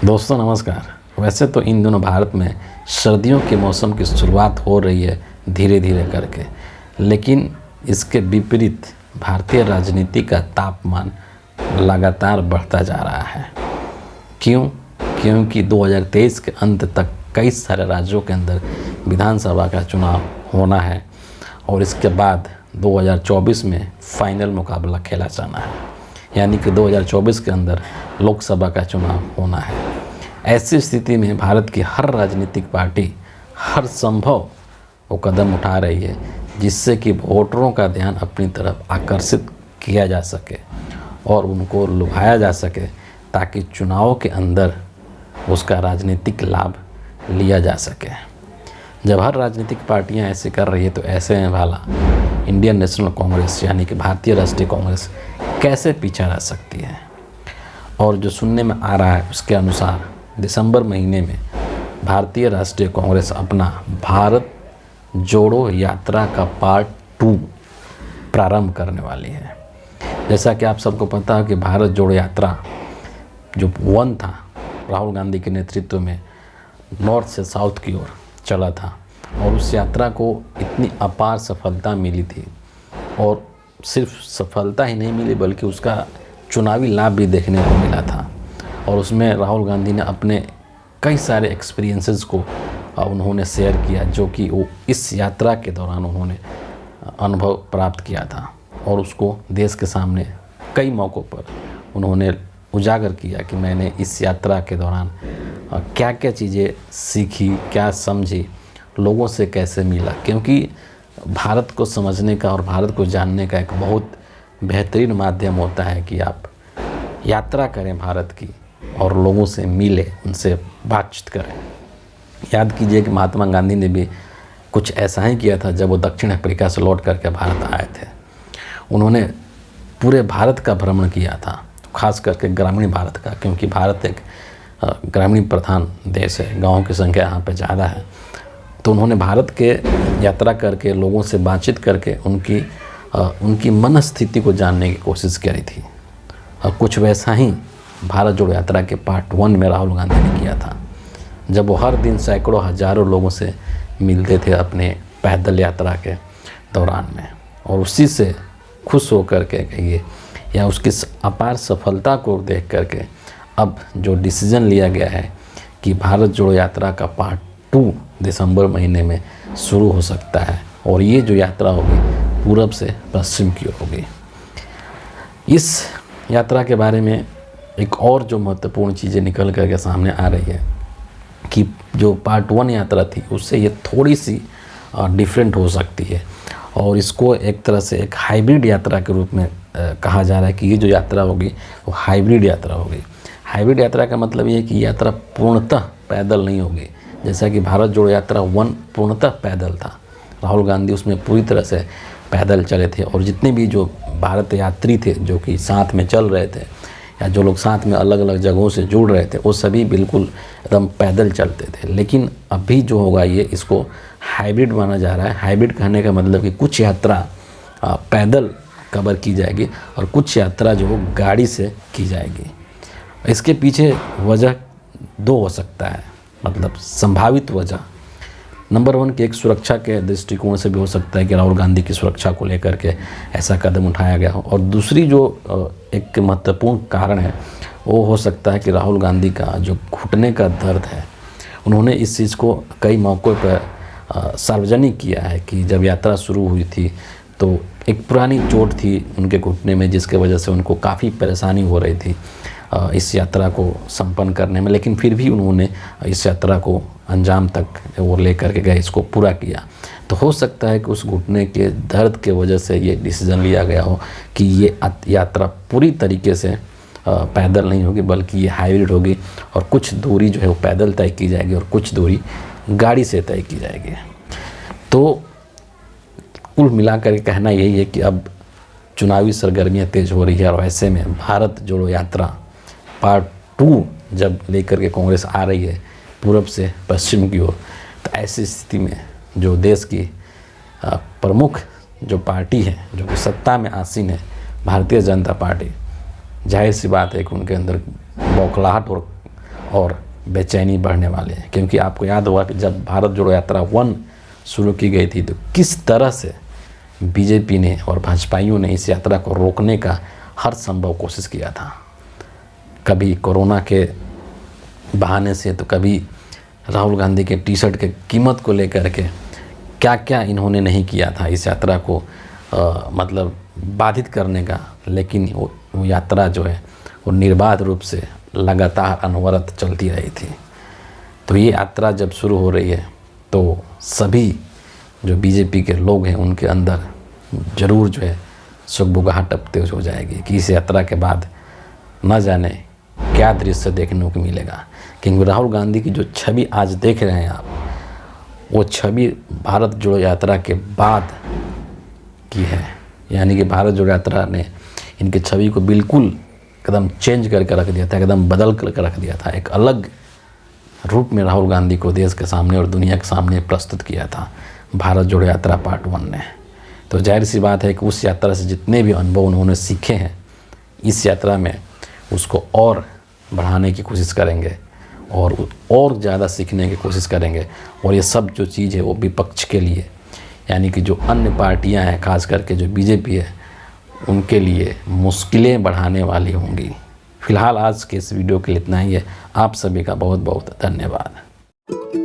दोस्तों नमस्कार। वैसे तो इन दिनों भारत में सर्दियों के मौसम की शुरुआत हो रही है धीरे धीरे करके, लेकिन इसके विपरीत भारतीय राजनीति का तापमान लगातार बढ़ता जा रहा है। क्यों? क्योंकि 2023 के अंत तक कई सारे राज्यों के अंदर विधानसभा का चुनाव होना है और इसके बाद 2024 में फाइनल मुकाबला खेला जाना है, यानी कि 2024 के अंदर लोकसभा का चुनाव होना है। ऐसी स्थिति में भारत की हर राजनीतिक पार्टी हर संभव वो कदम उठा रही है जिससे कि वोटरों का ध्यान अपनी तरफ आकर्षित किया जा सके और उनको लुभाया जा सके, ताकि चुनाव के अंदर उसका राजनीतिक लाभ लिया जा सके। जब हर राजनीतिक पार्टियां ऐसे कर रही है तो ऐसे में भला इंडियन नेशनल कांग्रेस यानी कि भारतीय राष्ट्रीय कांग्रेस कैसे पीछा रह सकती है। और जो सुनने में आ रहा है उसके अनुसार दिसंबर महीने में भारतीय राष्ट्रीय कांग्रेस अपना भारत जोड़ो यात्रा का पार्ट 2 प्रारंभ करने वाली है। जैसा कि आप सबको पता है कि भारत जोड़ो यात्रा जो 1 था, राहुल गांधी के नेतृत्व में नॉर्थ से साउथ की ओर चला था और उस यात्रा को इतनी अपार सफलता मिली थी, और सिर्फ सफलता ही नहीं मिली बल्कि उसका चुनावी लाभ भी देखने को मिला था। और उसमें राहुल गांधी ने अपने कई सारे एक्सपीरियंसेस को उन्होंने शेयर किया, जो कि वो इस यात्रा के दौरान उन्होंने अनुभव प्राप्त किया था और उसको देश के सामने कई मौक़ों पर उन्होंने उजागर किया कि मैंने इस यात्रा के दौरान क्या क्या चीज़ें सीखी, क्या समझी, लोगों से कैसे मिला। क्योंकि भारत को समझने का और भारत को जानने का एक बहुत बेहतरीन माध्यम होता है कि आप यात्रा करें भारत की और लोगों से मिले, उनसे बातचीत करें। याद कीजिए कि महात्मा गांधी ने भी कुछ ऐसा ही किया था जब वो दक्षिण अफ्रीका से लौट करके भारत आए थे। उन्होंने पूरे भारत का भ्रमण किया था, खास करके ग्रामीण भारत का, क्योंकि भारत एक ग्रामीण प्रधान देश है, गाँव की संख्या यहाँ पर ज़्यादा है। तो उन्होंने भारत के यात्रा करके लोगों से बातचीत करके उनकी मनस्थिति को जानने की कोशिश करी थी। और कुछ वैसा ही भारत जोड़ो यात्रा के पार्ट 1 में राहुल गांधी ने किया था, जब वो हर दिन सैकड़ों हजारों लोगों से मिलते थे अपने पैदल यात्रा के दौरान में, और उसी से खुश होकर के कहिए या उसकी अपार सफलता को देख करके अब जो डिसीज़न लिया गया है कि भारत जोड़ो यात्रा का पार्ट 2 दिसंबर महीने में शुरू हो सकता है, और ये जो यात्रा होगी पूरब से पश्चिम की ओर होगी। इस यात्रा के बारे में एक और जो महत्वपूर्ण चीज़ें निकल करके सामने आ रही है कि जो पार्ट 1 यात्रा थी उससे ये थोड़ी सी डिफरेंट हो सकती है, और इसको एक तरह से एक हाइब्रिड यात्रा के रूप में कहा जा रहा है कि ये जो यात्रा होगी वो हाइब्रिड यात्रा होगी। हाइब्रिड यात्रा का मतलब ये है कि यात्रा पूर्णतः पैदल नहीं होगी। जैसा कि भारत जोड़ो यात्रा 1 पूर्णतः पैदल था, राहुल गांधी उसमें पूरी तरह से पैदल चले थे, और जितने भी जो भारत यात्री थे जो कि साथ में चल रहे थे या जो लोग साथ में अलग अलग जगहों से जुड़ रहे थे वो सभी बिल्कुल एकदम पैदल चलते थे। लेकिन अभी जो होगा ये इसको हाइब्रिड माना जा रहा है। हाइब्रिड कहने का मतलब कि कुछ यात्रा पैदल कवर की जाएगी और कुछ यात्रा जो गाड़ी से की जाएगी। इसके पीछे वजह 2 हो सकता है, मतलब संभावित वजह। नंबर 1 कि एक सुरक्षा के दृष्टिकोण से भी हो सकता है कि राहुल गांधी की सुरक्षा को लेकर के ऐसा कदम उठाया गया हो, और दूसरी जो एक महत्वपूर्ण कारण है वो हो सकता है कि राहुल गांधी का जो घुटने का दर्द है, उन्होंने इस चीज़ को कई मौक़ों पर सार्वजनिक किया है कि जब यात्रा शुरू हुई थी तो एक पुरानी चोट थी उनके घुटने में, जिसके वजह से उनको काफ़ी परेशानी हो रही थी इस यात्रा को संपन्न करने में, लेकिन फिर भी उन्होंने इस यात्रा को अंजाम तक वो लेकर के गए, इसको पूरा किया। तो हो सकता है कि उस घुटने के दर्द के वजह से ये डिसीज़न लिया गया हो कि ये यात्रा पूरी तरीके से पैदल नहीं होगी बल्कि ये हाइब्रिड होगी, और कुछ दूरी जो है वो पैदल तय की जाएगी और कुछ दूरी गाड़ी से तय की जाएगी। तो कुल मिलाकर के कहना यही है कि अब चुनावी सरगर्मियाँ तेज़ हो रही है, और ऐसे में भारत जोड़ो यात्रा पार्ट 2 जब लेकर के कांग्रेस आ रही है पूरब से पश्चिम की ओर, तो ऐसी स्थिति में जो देश की प्रमुख जो पार्टी है जो कि सत्ता में आसीन है, भारतीय जनता पार्टी, जाहिर सी बात है कि उनके अंदर बौखलाहट और बेचैनी बढ़ने वाले हैं। क्योंकि आपको याद होगा कि जब भारत जोड़ो यात्रा 1 शुरू की गई थी तो किस तरह से बीजेपी ने और भाजपाइयों ने इस यात्रा को रोकने का हर संभव कोशिश किया था। कभी कोरोना के बहाने से, तो कभी राहुल गांधी के टी शर्ट के कीमत को लेकर के क्या क्या इन्होंने नहीं किया था इस यात्रा को मतलब बाधित करने का। लेकिन वो यात्रा जो है वो निर्बाध रूप से लगातार अनवरत चलती रही थी। तो ये यात्रा जब शुरू हो रही है तो सभी जो बीजेपी के लोग हैं उनके अंदर ज़रूर जो है सुगबुगाहट टपते हो जाएगी कि इस यात्रा के बाद न जाने क्या दृश्य देखने को मिलेगा। क्योंकि राहुल गांधी की जो छवि आज देख रहे हैं आप, वो छवि भारत जोड़ो यात्रा के बाद की है। यानी कि भारत जोड़ो यात्रा ने इनकी छवि को बिल्कुल एकदम चेंज करके रख दिया था, एकदम बदल करके रख दिया था। एक अलग रूप में राहुल गांधी को देश के सामने और दुनिया के सामने प्रस्तुत किया था भारत जोड़ो यात्रा पार्ट 1 ने। तो जाहिर सी बात है कि उस यात्रा से जितने भी अनुभव उन्होंने सीखे हैं, इस यात्रा में उसको और बढ़ाने की कोशिश करेंगे और ज़्यादा सीखने की कोशिश करेंगे। और ये सब जो चीज़ है वो विपक्ष के लिए, यानी कि जो अन्य पार्टियां हैं, खास करके जो बीजेपी है, उनके लिए मुश्किलें बढ़ाने वाली होंगी। फ़िलहाल आज के इस वीडियो के लिए इतना ही है। आप सभी का बहुत बहुत धन्यवाद।